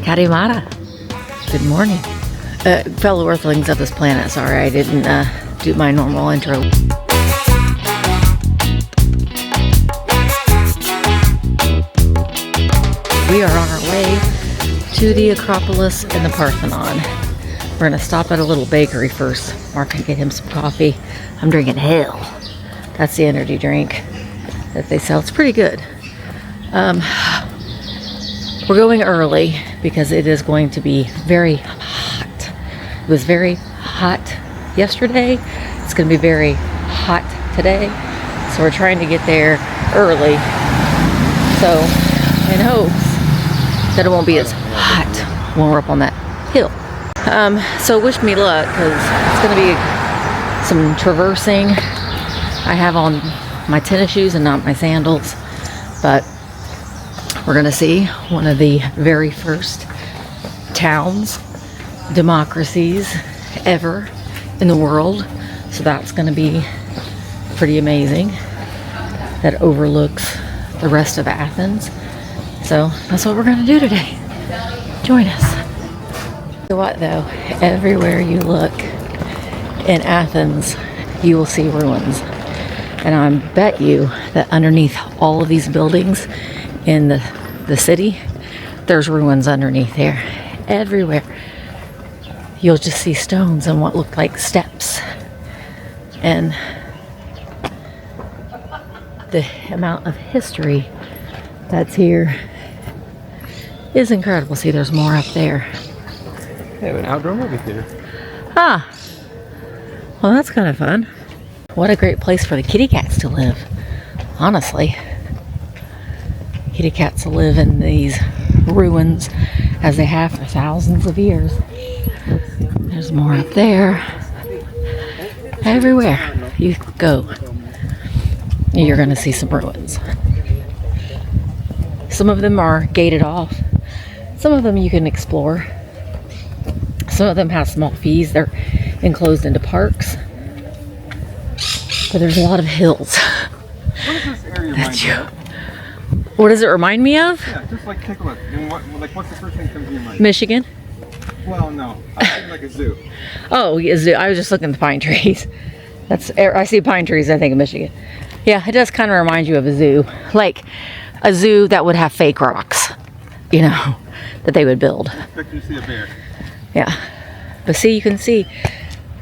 Karimara. Good morning. Fellow Earthlings of this planet, sorry I didn't do my normal intro. We are on our way to the Acropolis and the Parthenon. We're gonna stop at a little bakery first. Mark can get him some coffee. I'm drinking Hell. That's the energy drink that they sell. It's pretty good. We're going early because it is going to be very hot. It was very hot yesterday. It's going to be very hot today. So we're trying to get there early. So in hopes that it won't be as hot when we're up on that hill. So wish me luck because it's going to be some traversing. I have on my tennis shoes and not my sandals, but we're gonna see one of the very first towns, democracies ever in the world. So that's gonna be pretty amazing. That overlooks the rest of Athens. So that's what we're gonna do today. Join us. You know what though, everywhere you look in Athens, you will see ruins. And I bet you that underneath all of these buildings in the city, there's ruins underneath there. Everywhere. You'll just see stones and what look like steps. And the amount of history that's here is incredible. See, there's more up there. They have an outdoor movie theater. Ah. Well, that's kind of fun. What a great place for the kitty cats to live, honestly. Kitty cats live in these ruins as they have for thousands of years. There's more up there. Everywhere you go, you're going to see some ruins. Some of them are gated off. Some of them you can explore. Some of them have small fees. They're enclosed into parks. But there's a lot of hills. What does this area remind you of? What does it remind me of? Yeah, just like take a look. And what's the first thing that comes to your mind? Michigan? Well, no. I think like a zoo. Oh, a zoo. I was just looking at the pine trees. I see pine trees, I think of Michigan. Yeah, it does kind of remind you of a zoo. Like a zoo that would have fake rocks, you know, that they would build. I expect you to see a bear. Yeah. But see, you can see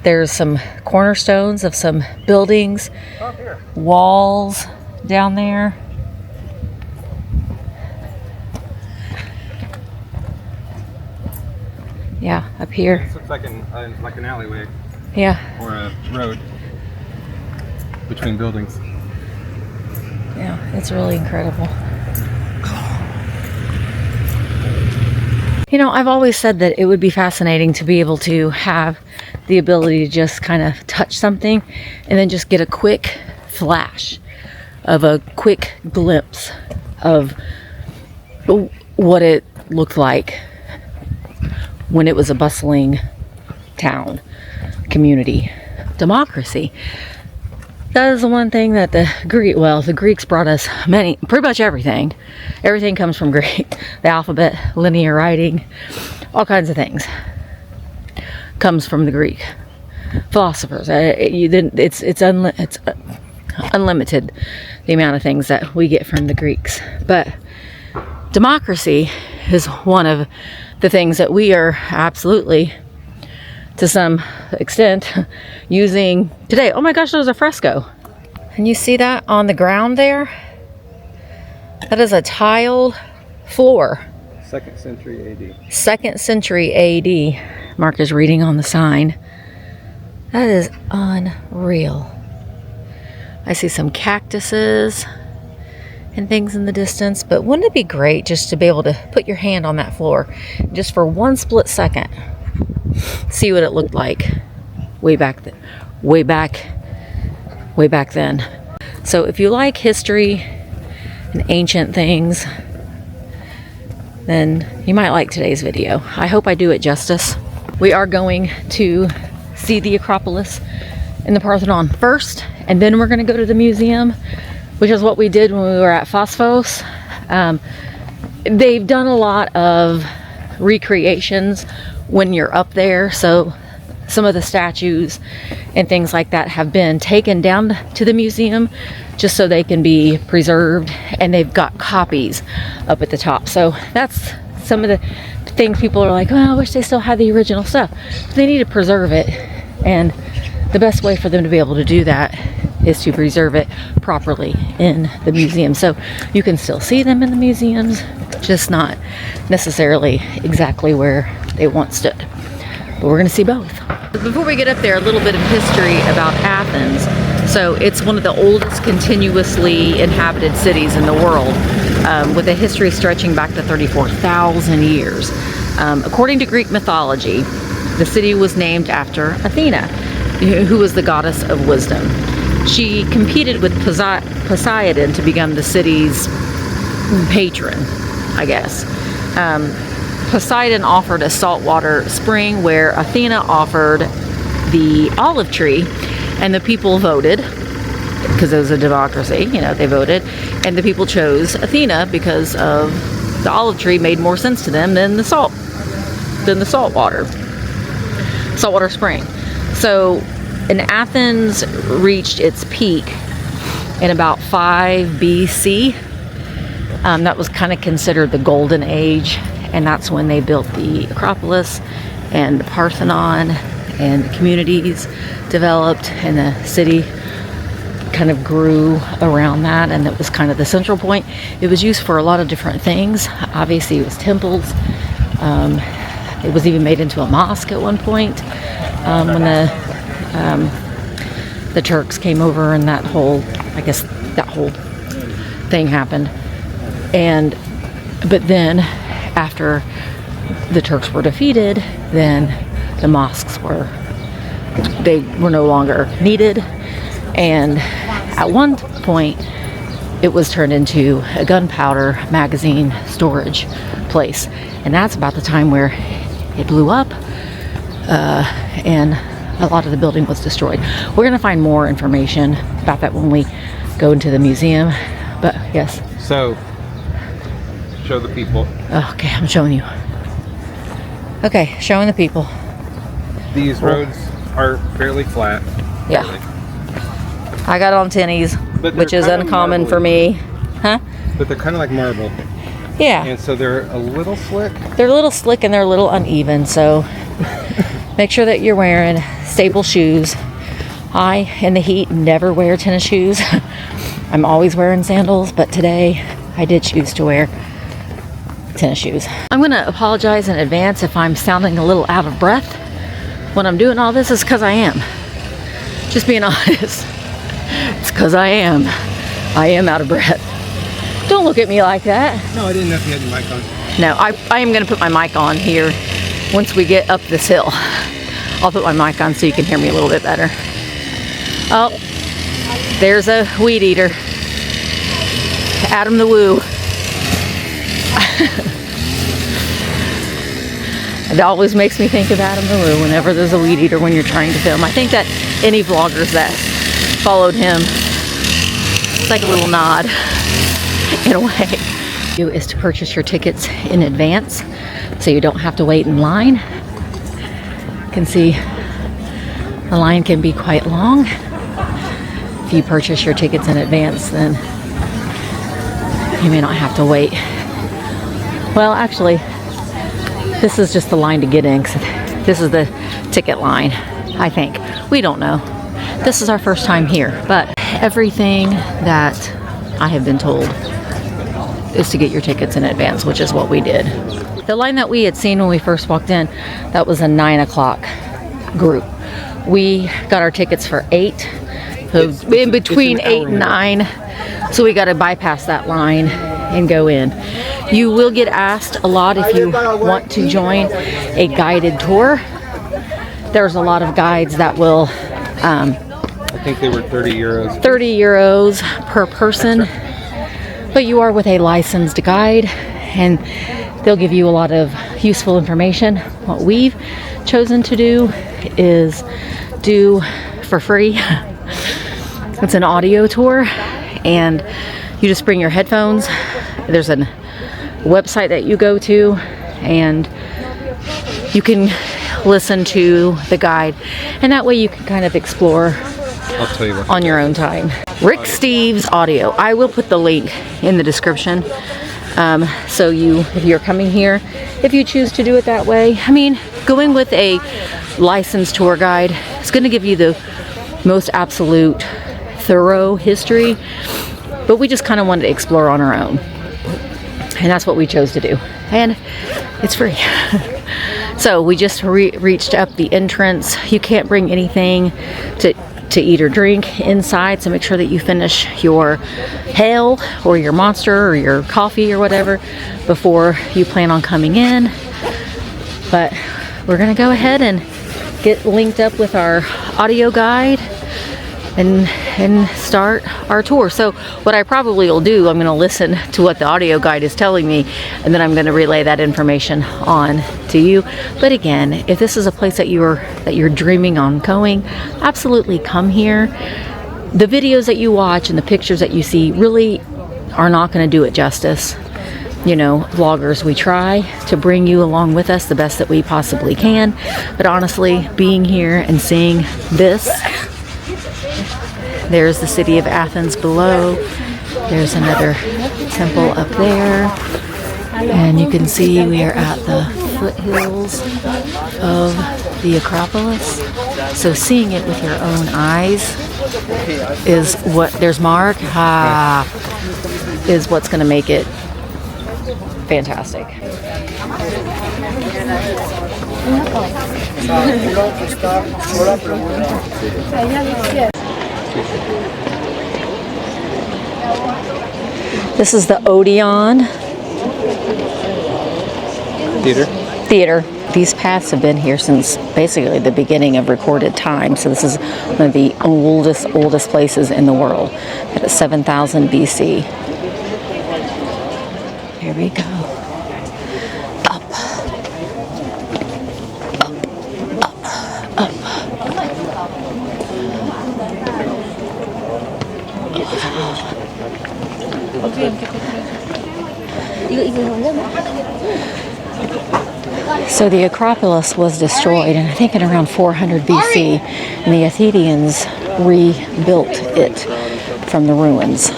there's some cornerstones of some buildings, walls down there. Yeah, up here. This looks like an alleyway. Yeah. Or a road between buildings. Yeah, it's really incredible. You know, I've always said that it would be fascinating to be able to have the ability to just kind of touch something and then just get a quick flash of a quick glimpse of what it looked like when it was a bustling town, community, democracy. That is the one thing that the Greeks brought us pretty much everything. Everything comes from Greek. The alphabet, linear writing, all kinds of things comes from the Greek. Philosophers, it's unlimited the amount of things that we get from the Greeks. But democracy is one of the things that we are absolutely, to some extent, using today. Oh my gosh, there's a fresco. And you see that on the ground there? That is a tiled floor. 2nd century AD. 2nd century AD. Mark is reading on the sign. That is unreal. I see some cactuses and things in the distance, but wouldn't it be great just to be able to put your hand on that floor just for one split second? See what it looked like way back then. So if you like history and ancient things, then you might like today's video. I hope I do it justice. We are going to see the Acropolis and the Parthenon first, and then we're going to go to the museum, which is what we did when we were at Phosphos. They've done a lot of recreations when you're up there. So some of the statues and things like that have been taken down to the museum just so they can be preserved, and they've got copies up at the top. So that's some of the things people are like, oh, I wish they still had the original stuff. They need to preserve it, and the best way for them to be able to do that is to preserve it properly in the museum. So you can still see them in the museums, just not necessarily exactly where they once stood. But we're going to see both. Before we get up there, a little bit of history about Athens. So it's one of the oldest continuously inhabited cities in the world, with a history stretching back to 34,000 years. According to Greek mythology, the city was named after Athena, who was the goddess of wisdom. She competed with Poseidon to become the city's patron, I guess. Poseidon offered a saltwater spring where Athena offered the olive tree, and the people voted, because it was a democracy, you know, they voted, and the people chose Athena because of the olive tree made more sense to them than the saltwater spring. So, and Athens reached its peak in about 5 BC. That was kind of considered the golden age, and that's when they built the Acropolis and the Parthenon, and the communities developed, and the city kind of grew around that, and it was kind of the central point. It was used for a lot of different things. Obviously, it was temples. It was even made into a mosque at one point when the Turks came over, and that whole thing happened. But then after the Turks were defeated, then the mosques were no longer needed, and at one point it was turned into a gunpowder magazine storage place, and that's about the time where it blew up, and a lot of the building was destroyed. We're going to find more information about that when we go into the museum, but yes. So, show the people. Okay, I'm showing you. Okay, showing the people. These roads are fairly flat. Yeah. I got on tennies, which is uncommon for me. Huh? But they're kind of like marble. Yeah. And so they're a little slick. They're a little slick and they're a little uneven, so make sure that you're wearing stable shoes. I, in the heat, never wear tennis shoes. I'm always wearing sandals, but today I did choose to wear tennis shoes. I'm going to apologize in advance if I'm sounding a little out of breath when I'm doing all this. Is because I am. Just being honest. It's because I am out of breath. Don't look at me like that. No, I didn't know if you had your mic on. No, I am going to put my mic on here once we get up this hill. I'll put my mic on so you can hear me a little bit better. Oh, there's a weed eater. Adam the Woo. It always makes me think of Adam the Woo whenever there's a weed eater when you're trying to film. I think that any vloggers that followed him, it's like a little nod in a way. Is to purchase your tickets in advance so you don't have to wait in line. You can see the line can be quite long. If you purchase your tickets in advance, then you may not have to wait. Well, actually, this is just the line to get in. This is the ticket line, I think. We don't know. This is our first time here, but everything that I have been told is to get your tickets in advance, which is what we did. The line that we had seen when we first walked in, that was a 9 o'clock group. We got our tickets for 8, so in between 8 and 9, so we got to bypass that line and go in. You will get asked a lot if you want to join a guided tour. There's a lot of guides that will I think they were 30 euros. 30 euros per person. But you are with a licensed guide, and they'll give you a lot of useful information. What we've chosen to do is do for free. It's an audio tour, and you just bring your headphones. There's a website that you go to, and you can listen to the guide, and that way you can kind of explore I'll tell you what. on your own time. Rick Steves audio. I will put the link in the description. So if you're coming here, if you choose to do it that way, I mean, going with a licensed tour guide is going to give you the most absolute thorough history, but we just kind of wanted to explore on our own, and that's what we chose to do, and it's free. So we just reached up the entrance. You can't bring anything to eat or drink inside, so make sure that you finish your ale or your monster or your coffee or whatever before you plan on coming in. But we're gonna go ahead and get linked up with our audio guide and start our tour. So what I probably will do, I'm gonna listen to what the audio guide is telling me, and then I'm gonna relay that information on to you. But again, if this is a place that you're dreaming on going, absolutely come here. The videos that you watch and the pictures that you see really are not gonna do it justice. You know, vloggers, we try to bring you along with us the best that we possibly can, but honestly, being here and seeing this, there's the city of Athens below. There's another temple up there. And you can see we are at the foothills of the Acropolis. So seeing it with your own eyes is what, there's Mark, is what's going to make it fantastic. This is the Odeon Theater. These paths have been here since basically the beginning of recorded time. So this is one of the oldest places in the world. At 7,000 BC. Here we go. Up. So the Acropolis was destroyed, and I think in around 400 BC, and the Athenians rebuilt it from the ruins.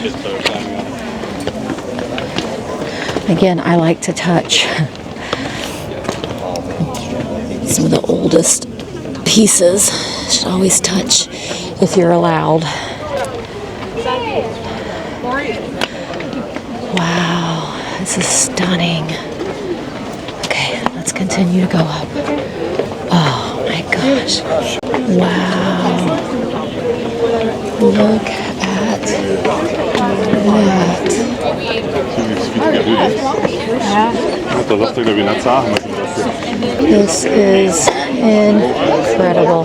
Again, I like to touch some of the oldest pieces. Should always touch if you're allowed. Wow, this is stunning. Okay, let's continue to go up. Oh my gosh. Wow. Look at that. This is incredible.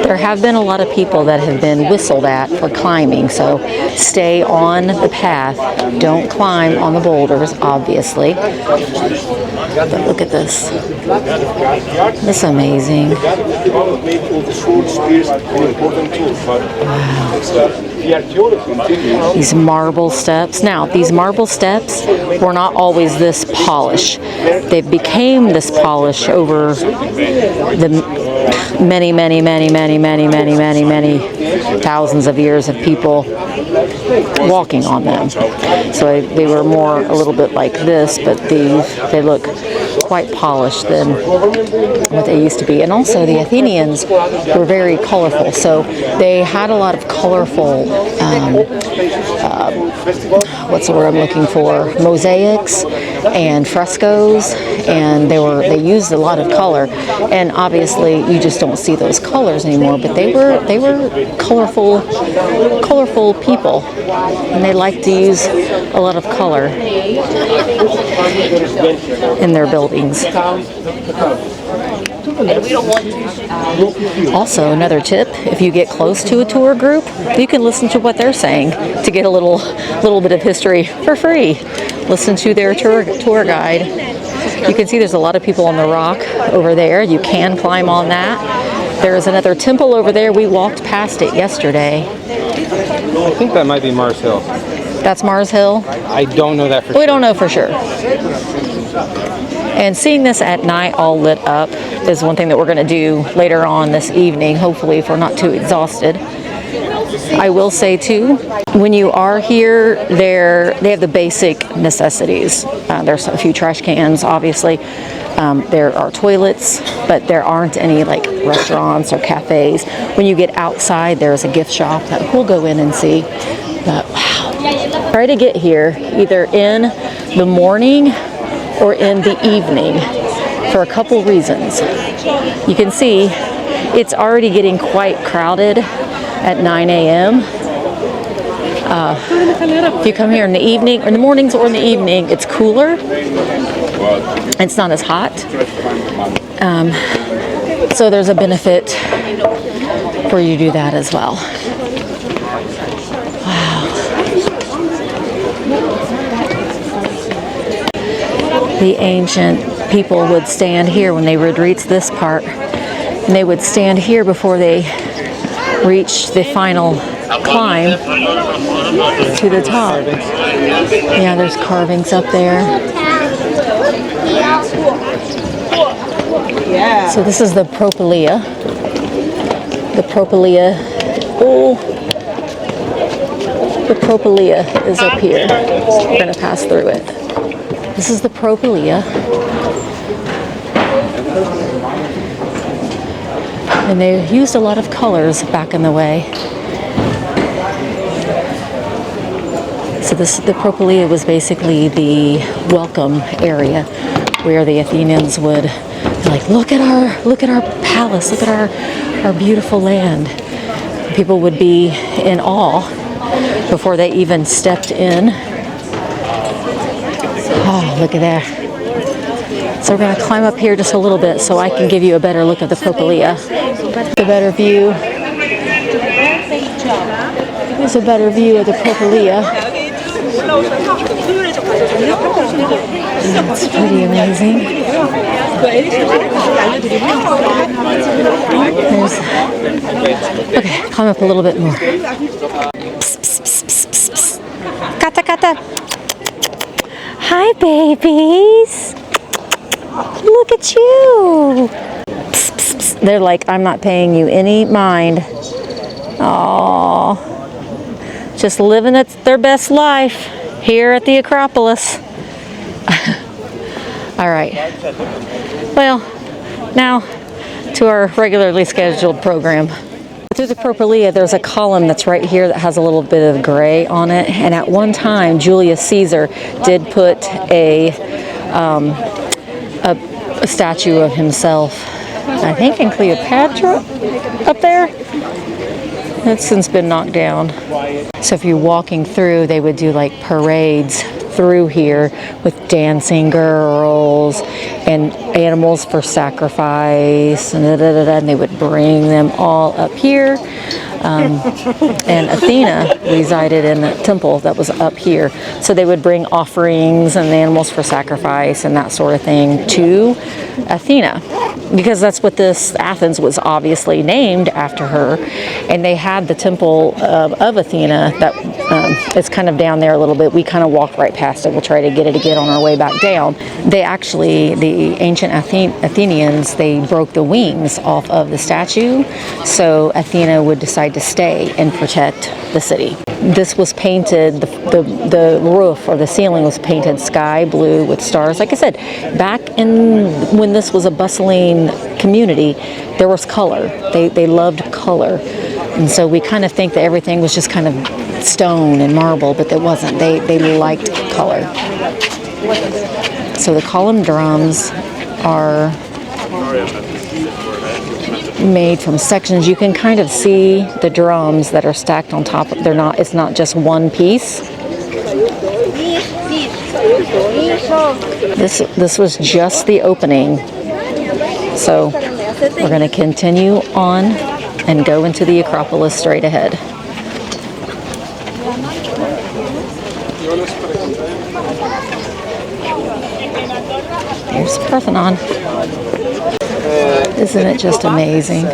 There have been a lot of people that have been whistled at for climbing, so stay on the path. Don't climb on the boulders, obviously. But look at this. This is amazing. Wow. These marble steps. Now, these marble steps were not always this polished. They became this polish over the many thousands of years of people walking on them. So they were more a little bit like this, but they look quite polished than what they used to be. And also the Athenians were very colorful, so they had a lot of colorful what's the word I'm looking for, mosaics and frescoes, and they used a lot of color, and obviously you just don't see those colors anymore, but they were colorful people, and they liked to use a lot of color in their buildings. Also, another tip, if you get close to a tour group, you can listen to what they're saying to get a little bit of history for free. Listen to their tour guide. You can see there's a lot of people on the rock over there. You can climb on that. There's another temple over there. We walked past it yesterday. I think that might be Mars Hill. That's Mars Hill? I don't know that for sure. We don't know for sure. And seeing this at night all lit up is one thing that we're going to do later on this evening, hopefully, if we're not too exhausted. I will say too, when you are here, they have the basic necessities. There's a few trash cans, obviously. There are toilets, but there aren't any like restaurants or cafes. When you get outside, there's a gift shop that we'll go in and see. But wow, try to get here either in the morning or in the evening for a couple reasons. You can see it's already getting quite crowded at 9 a.m. If you come here in the evening, or in the mornings or in the evening, it's cooler. It's not as hot. So there's a benefit for you to do that as well. Wow. The ancient people would stand here when they would reach this part. And they would stand here before they reached the final climb to the top. Yeah, there's carvings up there. So this is the Propylaea. The Propylaea. Oh, the Propylaea is up here. We're going to pass through it. This is the Propylaea. And they used a lot of colors back in the way. So the Propylaea was basically the welcome area where the Athenians would be like, look at our palace, look at our beautiful land. People would be in awe before they even stepped in. Oh, look at that. So we're going to climb up here just a little bit so I can give you a better look of the Propylaea. A better view. There's a better view of the Propylaea. It's pretty amazing. Okay, climb up a little bit more. Psst, psst, psst, psst, psst, psst. Kata, kata. Hi, babies. Look at you. Psst, psst, psst. They're like, I'm not paying you any mind. Aww. Just living their best life here at the Acropolis. All right. Well, now to our regularly scheduled program. Through the Propylaea, there's a column that's right here that has a little bit of gray on it. And at one time, Julius Caesar did put a statue of himself, I think in Cleopatra, up there. It's since been knocked down. So if you're walking through, they would do like parades through here with dancing girls and animals for sacrifice, and they would bring them all up here. And Athena resided in a temple that was up here. So they would bring offerings and animals for sacrifice and that sort of thing to Athena, because that's what Athens was obviously named after her. And they had the temple of Athena that it's kind of down there a little bit. We kind of walked right past it. We'll try to get it again on our way back down. The ancient Athenians, they broke the wings off of the statue, so Athena would decide to stay and protect the city. This was painted, the roof or the ceiling was painted sky blue with stars. Like I said, back when this was a bustling community, there was color. They loved color. And so we kind of think that everything was just kind of stone and marble, but it wasn't. They liked color. So the column drums are made from sections. You can kind of see the drums that are stacked on top. It's not just one piece. This was just the opening. So we're going to continue on and go into the Acropolis straight ahead. Here's Parthenon. Isn't it just amazing?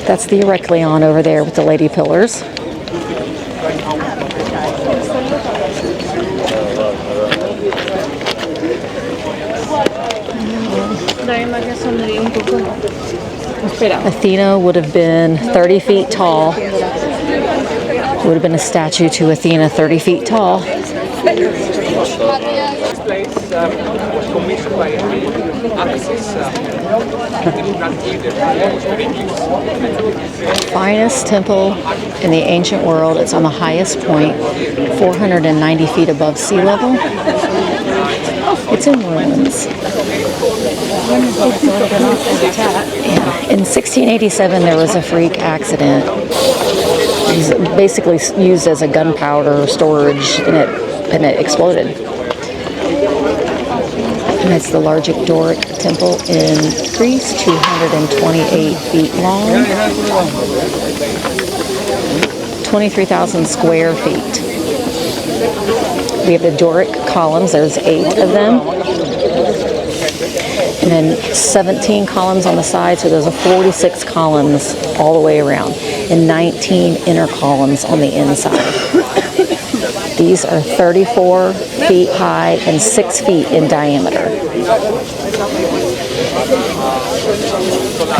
That's the Erechtheion over there with the lady pillars. Athena would have been 30 feet tall. Would have been a statue to Athena 30 feet tall. This place was commissioned by Athens. Finest temple in the ancient world. It's on the highest point, 490 feet above sea level. It's in ruins. In 1687, there was a freak accident. It was basically used as a gunpowder storage, and it exploded. And it's the largest Doric temple in Greece, 228 feet long, 23,000 square feet. We have the Doric columns. There's 8 of them. And then 17 columns on the side, so there's 46 columns all the way around, and 19 inner columns on the inside. These are 34 feet high and 6 feet in diameter.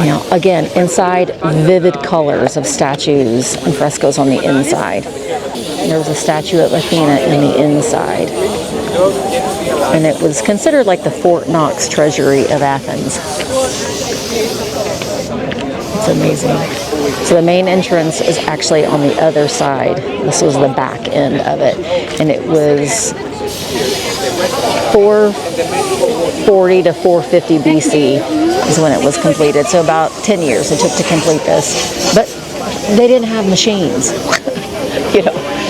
Now, again, inside, vivid colors of statues and frescoes on the inside. There was a statue of Athena in the inside. And it was considered like the Fort Knox treasury of Athens. It's amazing. So the main entrance is actually on the other side. This was the back end of it. And it was 440 to 450 BC is when it was completed. So about 10 years it took to complete this. But they didn't have machines.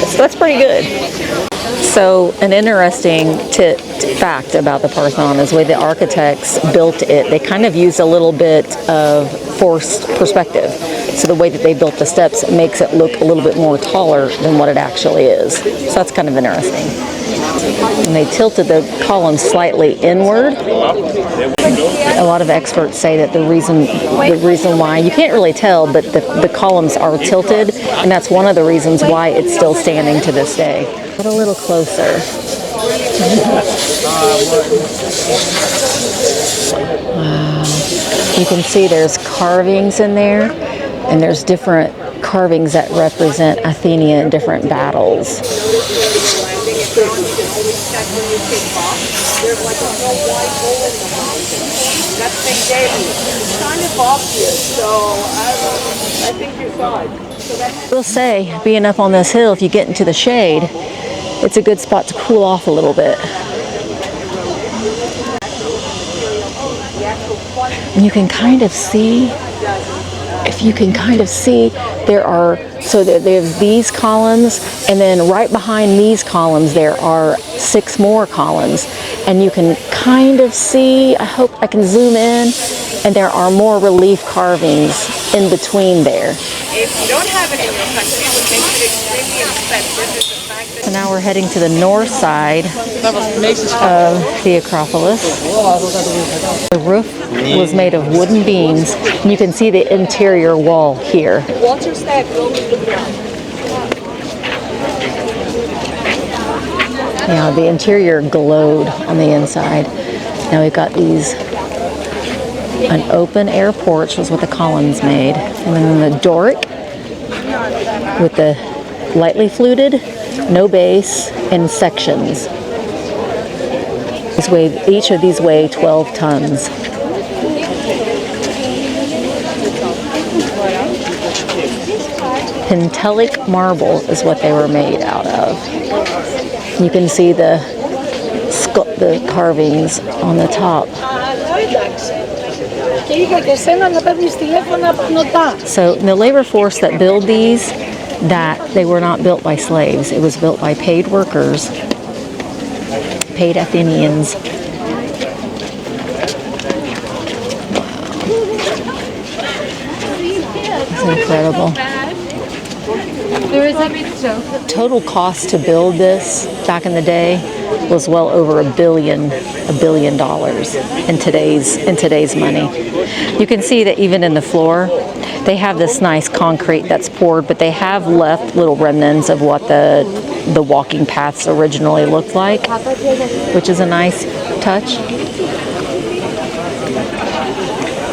So that's pretty good. So an interesting fact about the Parthenon is the way the architects built it. They kind of used a little bit of forced perspective. So the way that they built the steps makes it look a little bit more taller than what it actually is. So that's kind of interesting. And they tilted the columns slightly inward. A lot of experts say that the reason why, you can't really tell, but the columns are tilted, and that's one of the reasons why it's still standing to this day. Get a little closer. Wow. You can see there's carvings in there, and there's different carvings that represent Athenia in different battles. I will say, being up on this hill, if you get into the shade, it's a good spot to cool off a little bit. And you can kind of see, there are, so there's these columns, and then right behind these columns there are 6 more columns, and you can kind of see, I hope I can zoom in, and there are more relief carvings in between there. If you don't have it in your country, what makes it extremely expensive is the fact that... So now we're heading to the north side of the Acropolis. The roof was made of wooden beams, and you can see the interior wall here. Water's that goes to the ground. Now the interior glowed on the inside. Now we've got an open air porch was what the columns made, and then the Doric with the lightly fluted, no base, and sections. Each of these weigh 12 tons. Pentelic marble is what they were made out of. You can see the carvings on the top. So the labor force that build these, that they were not built by slaves. It was built by paid workers, paid Athenians. It's incredible. Total cost to build this back in the day was well over $1 billion in today's money. You can see that even in the floor, They have this nice concrete that's poured, but they have left little remnants of what the walking paths originally looked like, which is a nice touch.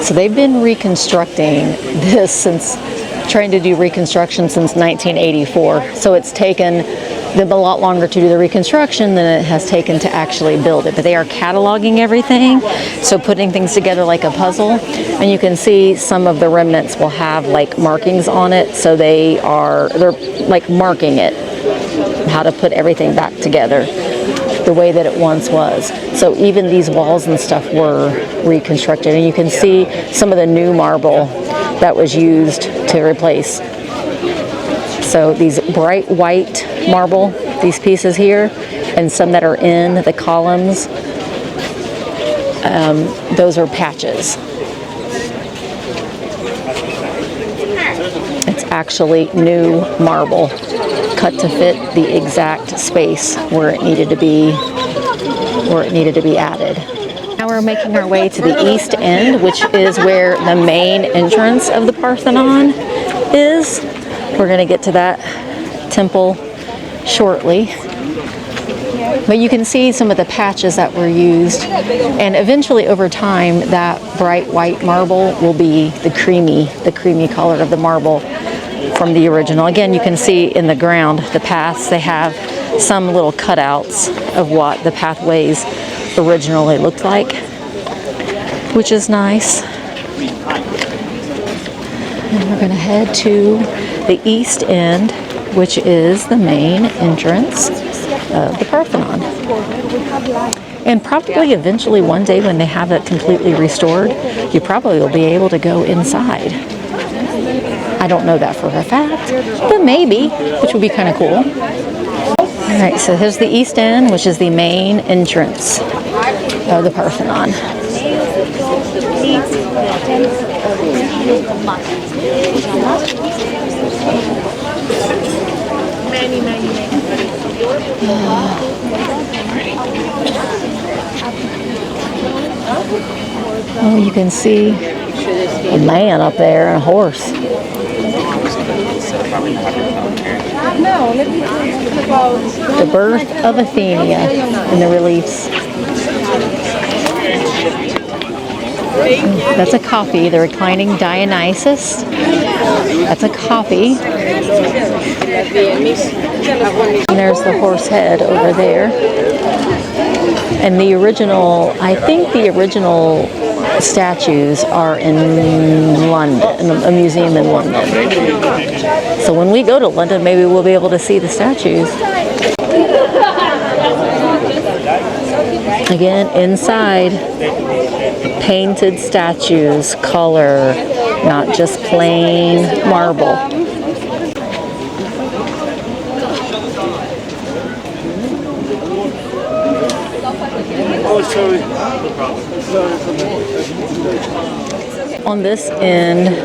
So they've been reconstructing this trying to do reconstruction since 1984. So it's taken them a lot longer to do the reconstruction than it has taken to actually build it. But they are cataloging everything, so putting things together like a puzzle. And you can see some of the remnants will have like markings on it, so they're like marking it, how to put everything back together the way that it once was. So even these walls and stuff were reconstructed, and you can see some of the new marble that was used to replace. So these bright white marble, these pieces here, and some that are in the columns, those are patches. It's actually new marble cut to fit the exact space where it needed to be added. Now we're making our way to the east end, which is where the main entrance of the Parthenon is. We're going to get to that temple shortly. But you can see some of the patches that were used, and eventually over time that bright white marble will be the creamy color of the marble from the original. Again, you can see in the ground the paths, they have some little cutouts of what the pathways originally looked like, which is nice. And we're going to head to the east end, which is the main entrance of the Parthenon. And probably eventually one day when they have it completely restored, you probably will be able to go inside. I don't know that for a fact, but maybe, which would be kind of cool. All right, so here's the east end, which is the main entrance of the Parthenon. Oh, you can see a man up there and a horse. The birth of Athenia in the reliefs. That's a copy, the reclining Dionysus. That's a copy. And there's the horse head over there. And the original, I think the original statues are in London, in a museum in London. So when we go to London, maybe we'll be able to see the statues. Again, inside, painted statues, color, not just plain marble. On this end,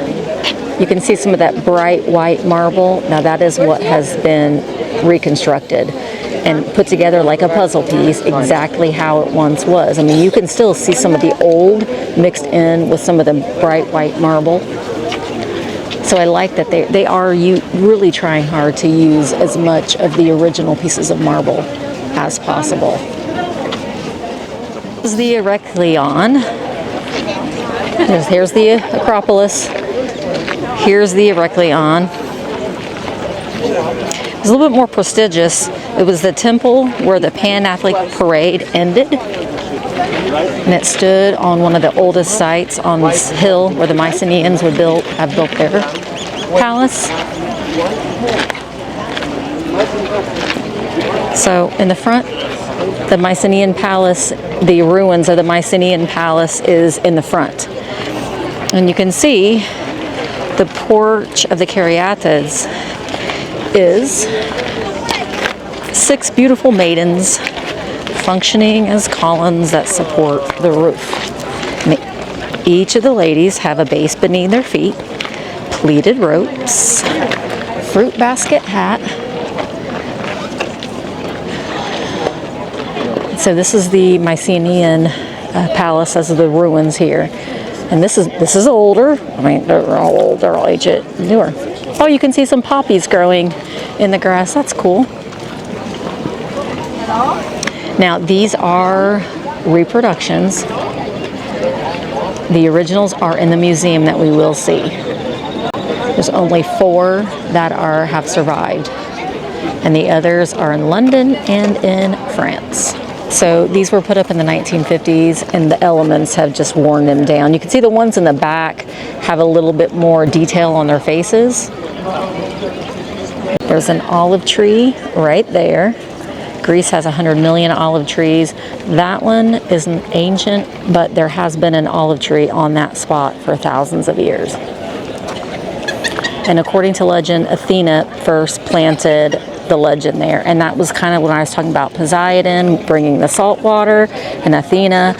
you can see some of that bright white marble. Now that is what has been reconstructed and put together like a puzzle piece, exactly how it once was. I mean, you can still see some of the old mixed in with some of the bright white marble. So I like that they are really trying hard to use as much of the original pieces of marble as possible. This is the Erechtheion. Here's the Acropolis. Here's the Erechtheion. It's a little bit more prestigious. It was the temple where the Pan-Atholic Parade ended. And it stood on one of the oldest sites on this hill where the Mycenaeans have built their palace. So in the front, the Mycenaean palace, the ruins of the Mycenaean palace is in the front. And you can see the porch of the Caryatids is 6 beautiful maidens functioning as columns that support the roof. Each of the ladies have a base beneath their feet, pleated ropes, fruit basket hat. So this is the Mycenaean palace as the ruins here. And this is older. I mean, they're all old. They're all aged, newer. Oh, you can see some poppies growing in the grass. That's cool. Now, these are reproductions. The originals are in the museum that we will see. There's only 4 that have survived, and the others are in London and in France. So these were put up in the 1950s, and the elements have just worn them down. You can see the ones in the back have a little bit more detail on their faces. There's an olive tree right there. Greece has 100 million olive trees. That one isn't ancient, but there has been an olive tree on that spot for thousands of years. And according to legend, Athena first planted the legend there, and that was kind of when I was talking about Poseidon bringing the salt water and Athena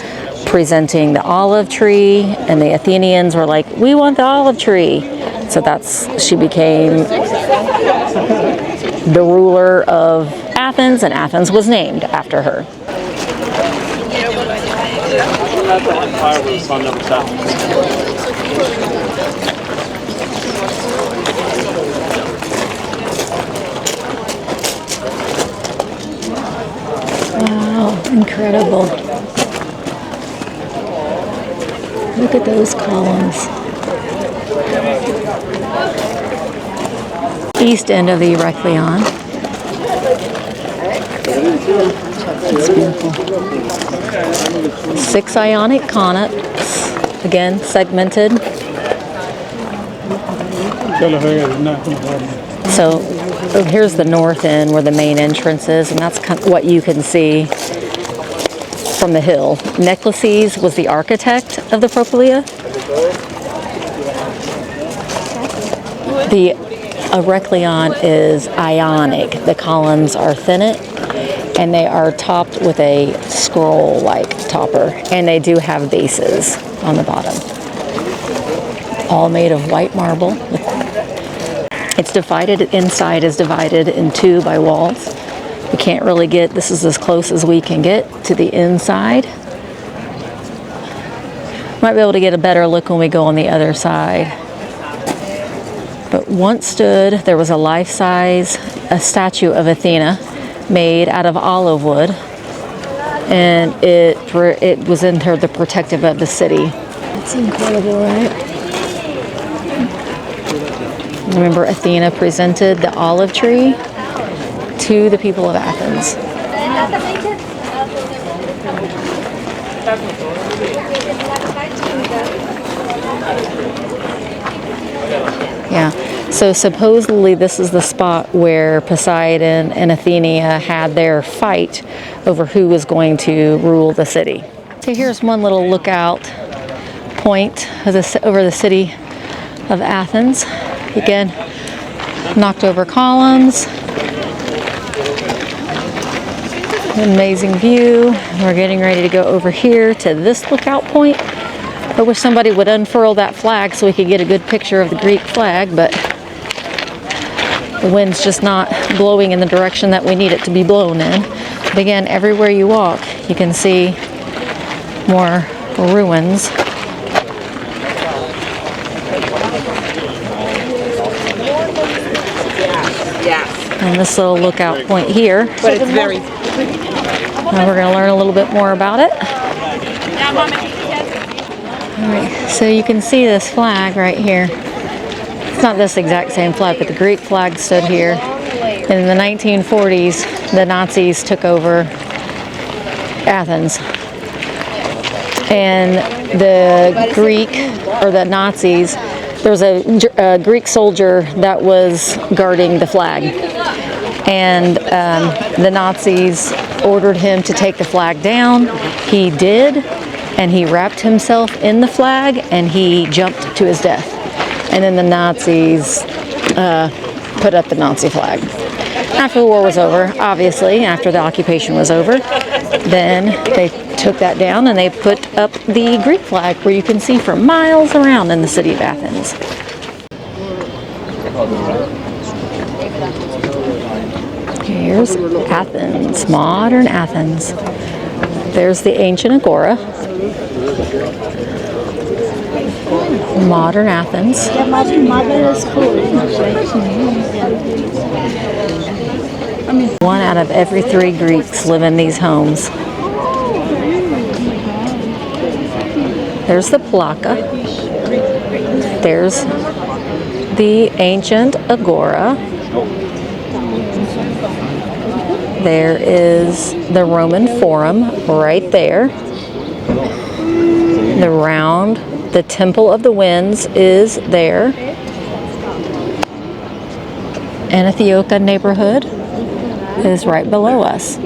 presenting the olive tree, and the Athenians were like, we want the olive tree. So she became the ruler of Athens, and Athens was named after her. Wow, incredible. Look at those columns. East end of the Erechtheion. It's beautiful. 6 Ionic conips, again segmented. So here's the north end where the main entrance is, and that's kind of what you can see from the hill. Necklaces was the architect of the Propylaea. The Erechtheion is Ionic. The columns are thinnate, and they are topped with a scroll-like topper, and they do have bases on the bottom. All made of white marble. It's divided, inside is divided in 2 by walls. We can't really get, this is as close as we can get to the inside. Might be able to get a better look when we go on the other side. But once stood, there was a life-size statue of Athena made out of olive wood, and it was in her the protective of the city. It's incredible, right? Remember, Athena presented the olive tree to the people of Athens. Yeah, so supposedly this is the spot where Poseidon and Athena had their fight over who was going to rule the city. So here's one little lookout point over the city of Athens. Again, knocked over columns. Amazing view. We're getting ready to go over here to this lookout point. I wish somebody would unfurl that flag so we could get a good picture of the Greek flag, but the wind's just not blowing in the direction that we need it to be blown in. But again, everywhere you walk, you can see more ruins. And this little lookout point here. But it's very. Now we're going to learn a little bit more about it. Alright, so you can see this flag right here. It's not this exact same flag, but the Greek flag stood here. And in the 1940s, the Nazis took over Athens. And the Nazis, there was a Greek soldier that was guarding the flag. And the Nazis ordered him to take the flag down. He did, and he wrapped himself in the flag, and he jumped to his death. And then the Nazis put up the Nazi flag. After the war was over, obviously, after the occupation was over, then they took that down and they put up the Greek flag, where you can see for miles around in the city of Athens. Here's Athens, modern Athens. There's the ancient agora. Modern Athens. Yeah, modern is cool. One out of every 3 Greeks live in these homes. There's the Plaka. There's the ancient Agora. There is the Roman Forum right there. The Temple of the Winds is there. Antiochia neighborhood is right below us.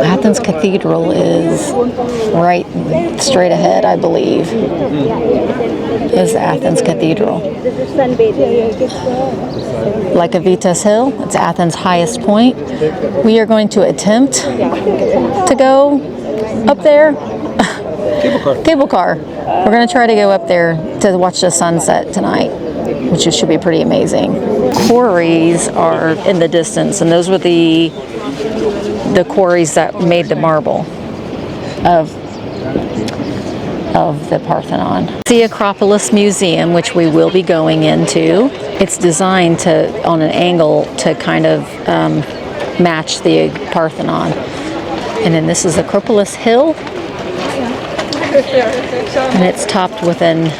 Athens Cathedral is right straight ahead, I believe. Is Athens Cathedral. Like Avitas Hill, it's Athens' highest point. We are going to attempt to go up there. Cable car. We're going to try to go up there to watch the sunset tonight, which should be pretty amazing. Quarries are in the distance, and those were the quarries that made the marble of the Parthenon. The Acropolis Museum, which we will be going into, it's designed on an angle to kind of match the Parthenon. And then this is Acropolis Hill, and it's topped with an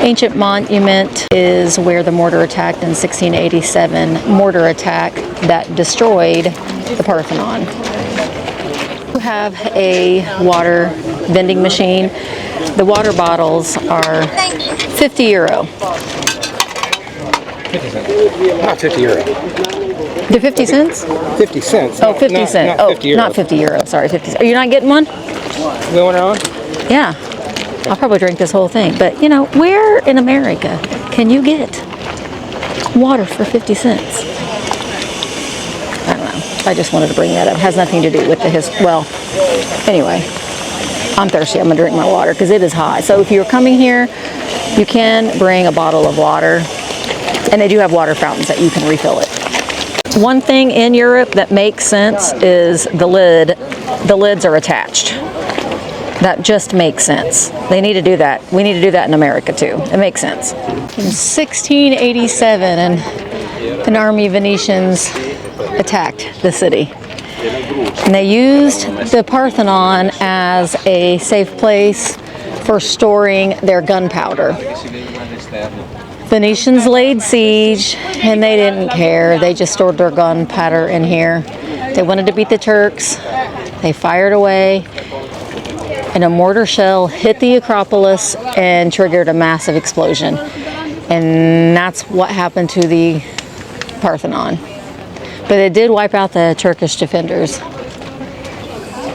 ancient monument. Is where the mortar attack in 1687, mortar attack that destroyed the Parthenon. We have a water vending machine. The water bottles are 50 euro. 50 cents. Not 50 euro. They're 50 cents? 50 cents. Oh, 50 cents. Not 50 euro. Not 50 euro. Sorry, 50. Are you not getting one? Going on? Yeah. I'll probably drink this whole thing. But, you know, where in America can you get water for 50 cents? I don't know. I just wanted to bring that up. It has nothing to do with the well, anyway. I'm thirsty. I'm going to drink my water because it is hot. So if you're coming here, you can bring a bottle of water. And they do have water fountains that you can refill it. One thing in Europe that makes sense is the lid. The lids are attached. That just makes sense. They need to do that. We need to do that in America too. It makes sense. In 1687, an army of Venetians attacked the city. And they used the Parthenon as a safe place for storing their gunpowder. Venetians laid siege, and they didn't care. They just stored their gunpowder in here. They wanted to beat the Turks. They fired away, and a mortar shell hit the Acropolis and triggered a massive explosion. And that's what happened to the Parthenon. But it did wipe out the Turkish defenders.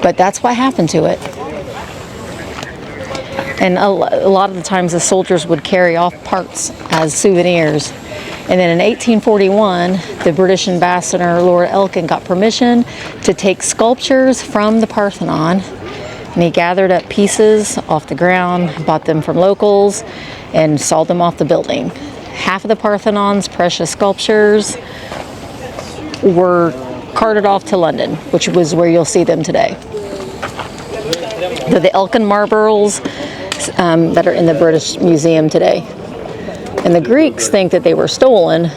But that's what happened to it. And a lot of the times the soldiers would carry off parts as souvenirs. And then in 1841, the British ambassador, Lord Elkin, got permission to take sculptures from the Parthenon. And he gathered up pieces off the ground, bought them from locals, and sold them off the building. Half of the Parthenon's precious sculptures were carted off to London, which was where you'll see them today. They're the Elkin marbles that are in the British Museum today. And the Greeks think that they were stolen,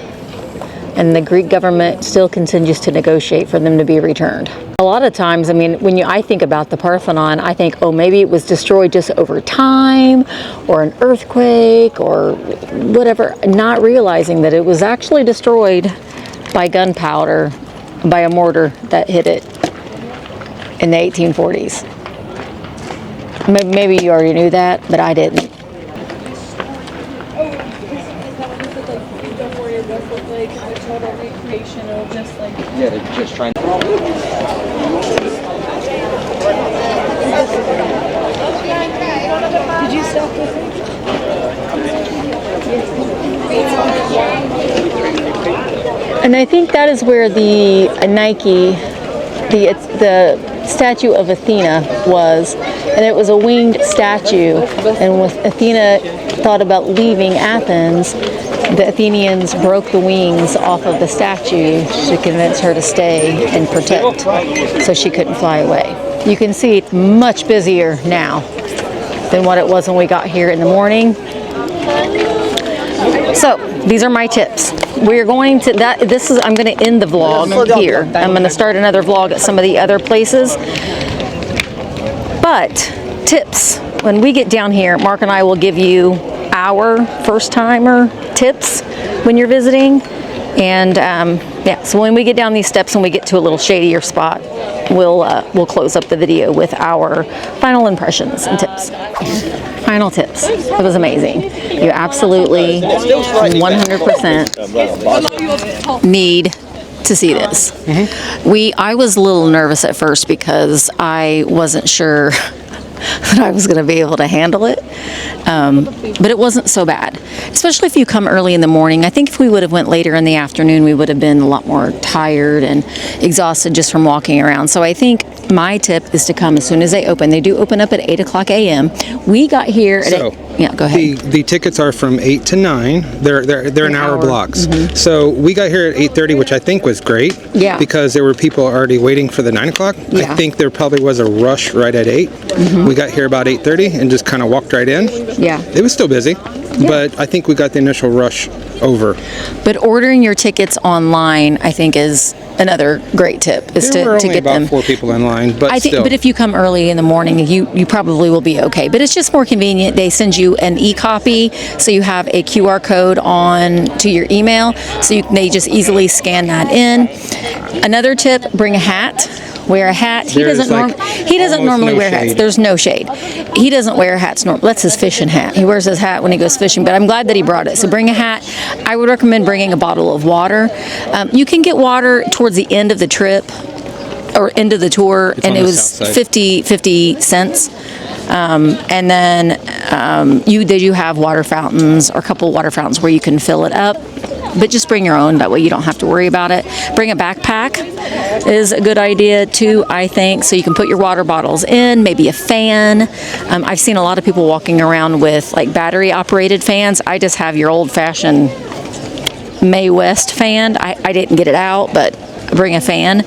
and the Greek government still continues to negotiate for them to be returned. A lot of times, I mean, when I think about the Parthenon, I think, oh, maybe it was destroyed just over time, or an earthquake, or whatever, not realizing that it was actually destroyed by gunpowder, by a mortar that hit it in the 1840s. Maybe you already knew that, but I didn't. Yeah, they're just trying to. Did you stop this? And I think that is where the Nike, the statue of Athena was, and it was a winged statue. And when Athena thought about leaving Athens, the Athenians broke the wings off of the statue to convince her to stay and protect, so she couldn't fly away. You can see it's much busier now than what it was when we got here in the morning. So these are my tips. We're going to I'm going to end the vlog here. I'm going to start another vlog at some of the other places. But tips, when we get down here, Mark and I will give you our first timer tips when you're visiting. And yeah, so when we get down these steps and we get to a little shadier spot, we'll close up the video with our final impressions and tips. Final tips. It was amazing. You absolutely 100% need to see this. I was a little nervous at first because I wasn't sure that I was going to be able to handle it. But it wasn't so bad, especially if you come early in the morning. I think if we would have went later in the afternoon, we would have been a lot more tired and exhausted just from walking around. So I think my tip is to come as soon as they open. They do open up at 8 o'clock a.m. We got here at yeah, go ahead. The tickets are from 8 to 9. They're an hour blocks. So we got here at 8:30, which I think was great. Yeah. Because there were people already waiting for the 9 o'clock. Yeah. I think there probably was a rush right at 8. We got here about 8:30 and just kind of walked right in. Yeah. It was still busy, but I think we got the initial rush over. But ordering your tickets online, I think, is another great tip. Is There were to only get about them. 4 people in line, but I think, still. but if you come early in the morning, you probably will be okay. But it's just more convenient. They send you an e-copy, so you have a QR code on to your email, so they just easily scan that in. Another tip: bring a hat. Wear a hat. He There's doesn't normally no wear hats. shade. There's no shade. He doesn't wear hats. That's his fishing hat. He wears his hat when he goes fishing. But I'm glad that he brought it. So bring a hat. I would recommend bringing a bottle of water. You can get water towards the end of the trip or end of the tour, and it was 50 cents. And then they do have water fountains, or a couple of water fountains where you can fill it up. But just bring your own. That way you don't have to worry about it. Bring a backpack is a good idea too, I think. So you can put your water bottles in, maybe a fan. I've seen a lot of people walking around with like battery operated fans. I just have your old fashioned Mae West fan. I didn't get it out, but bring a fan.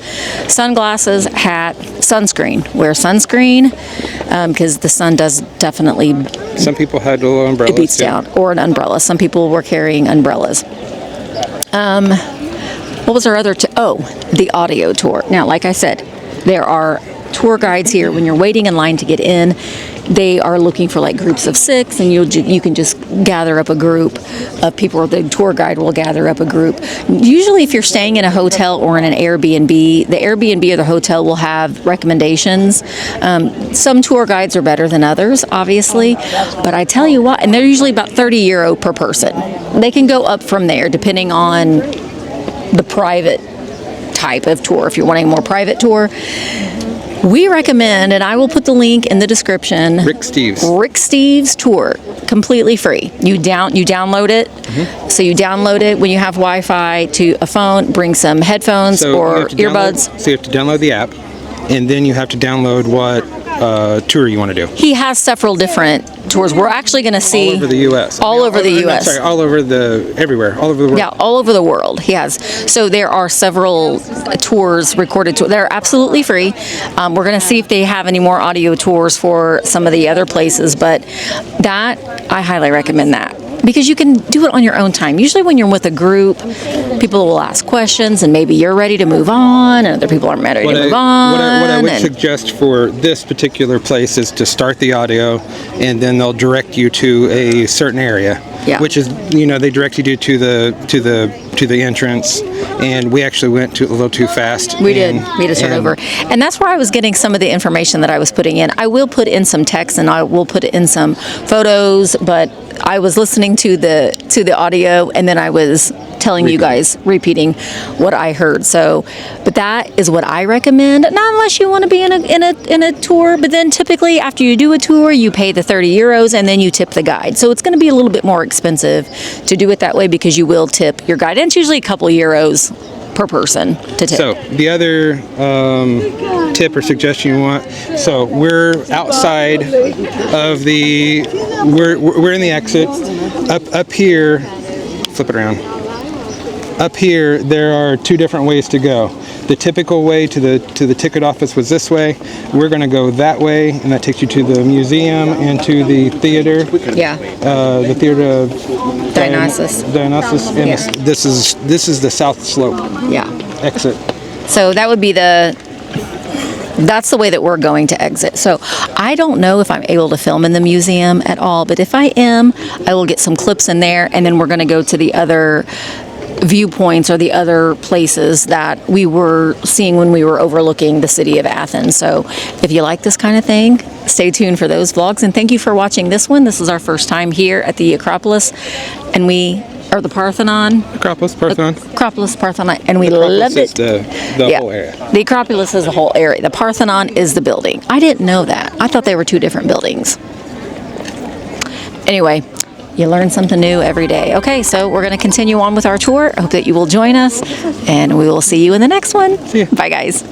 Sunglasses, hat, sunscreen. Wear sunscreen because the sun does definitely. Some people had little umbrellas. It beats down, or an umbrella. Some people were carrying umbrellas. What was our other? The audio tour. Now, like I said, there are tour guides here. When you're waiting in line to get in, they are looking for like groups of 6, and you can just gather up a group of people, or the tour guide will gather up a group. Usually if you're staying in a hotel or in an Airbnb, the Airbnb or the hotel will have recommendations. Some tour guides are better than others, obviously, but I tell you what, and they're usually about €30 per person. They can go up from there depending on the private type of tour. If you're wanting a more private tour, we recommend, and I will put the link in the description, Rick Steves tour, completely free. You download it. So you download it when you have Wi-Fi to a phone. Bring some headphones or earbuds. So you have to download the app, and then you have to download what tour you want to do. He has several different tours. We're actually going to see all over the U.S. All over the U.S. Sorry, everywhere, all over the world. Yeah, all over the world. He has. So there are several tours, recorded tours. They're absolutely free. We're going to see if they have any more audio tours for some of the other places, but that, I highly recommend that. Because you can do it on your own time. Usually when you're with a group, people will ask questions, and maybe you're ready to move on, and other people aren't ready to move on. What I would suggest for this particular place is to start the audio, and then they'll direct you to a certain area. Yeah. Which is, they directed you to the entrance, and we actually went a little too fast. We did. We had to start over. And that's where I was getting some of the information that I was putting in. I will put in some text, and I will put in some photos, but I was listening to the audio, and then I was telling you guys, repeating what I heard. So, but that is what I recommend. Not unless you want to be in a tour, but then typically after you do a tour, you pay the €30 and then you tip the guide. So it's going to be a little bit more expensive to do it that way because you will tip your guide. And it's usually a couple euros per person to tip. So the other tip or suggestion you want, so we're outside of we're in the exit. Up here, flip it around. Up here there are 2 different ways to go. The typical way to the ticket office was this way. We're going to go that way, and that takes you to the museum and to the theater. Yeah. The theater of Dionysus. Dionysus, and Yeah. this is the south slope Yeah. exit. So that would be that's the way that we're going to exit. So I don't know if I'm able to film in the museum at all, but if I am, I will get some clips in there, and then we're going to go to the other viewpoints or the other places that we were seeing when we were overlooking the city of Athens. So if you like this kind of thing, stay tuned for those vlogs, and thank you for watching this one. This is our first time here at the Acropolis, and or the Parthenon. Acropolis, Parthenon. Acropolis, Parthenon, and we Acropolis loved is it. the whole area. The Acropolis is the whole area. The Parthenon is the building. I didn't know that. I thought they were two different buildings. Anyway, you learn something new every day. Okay, so we're going to continue on with our tour. I hope that you will join us, and we will see you in the next one. See ya. Bye, guys.